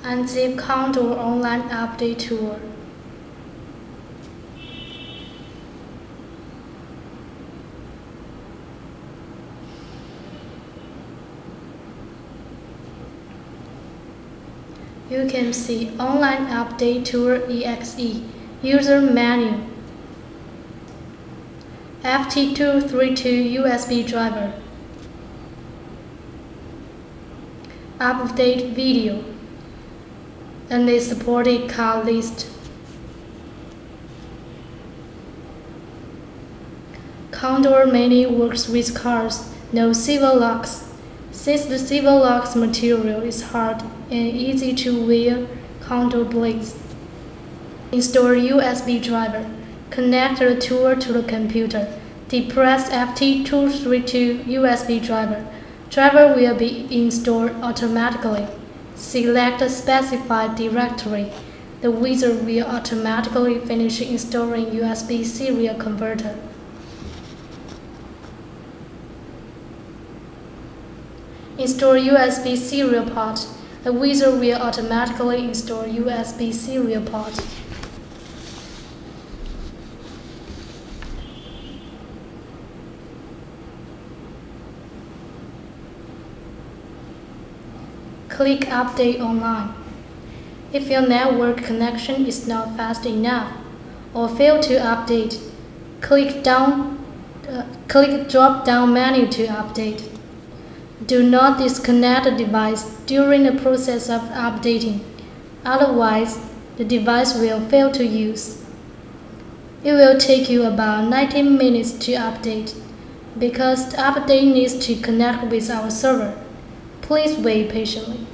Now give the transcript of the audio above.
Unzip Condor online update tool. You can see online update tool exe, user menu, sl252 USB driver, update video, and the supported car list. Condor mainly works with cars, no civil locks. Since the civil locks material is hard and easy to wear, Condor blades. Install USB driver. Connect the tool to the computer. Depress sl252 USB driver. Driver will be installed automatically. Select the specified directory. The wizard will automatically finish installing USB serial converter. Install USB serial port. The wizard will automatically install USB serial port. Click Update Online. If your network connection is not fast enough or fail to update, click drop-down menu to update. Do not disconnect the device during the process of updating, otherwise the device will fail to use. It will take you about 19 minutes to update, because the update needs to connect with our server. Please wait patiently.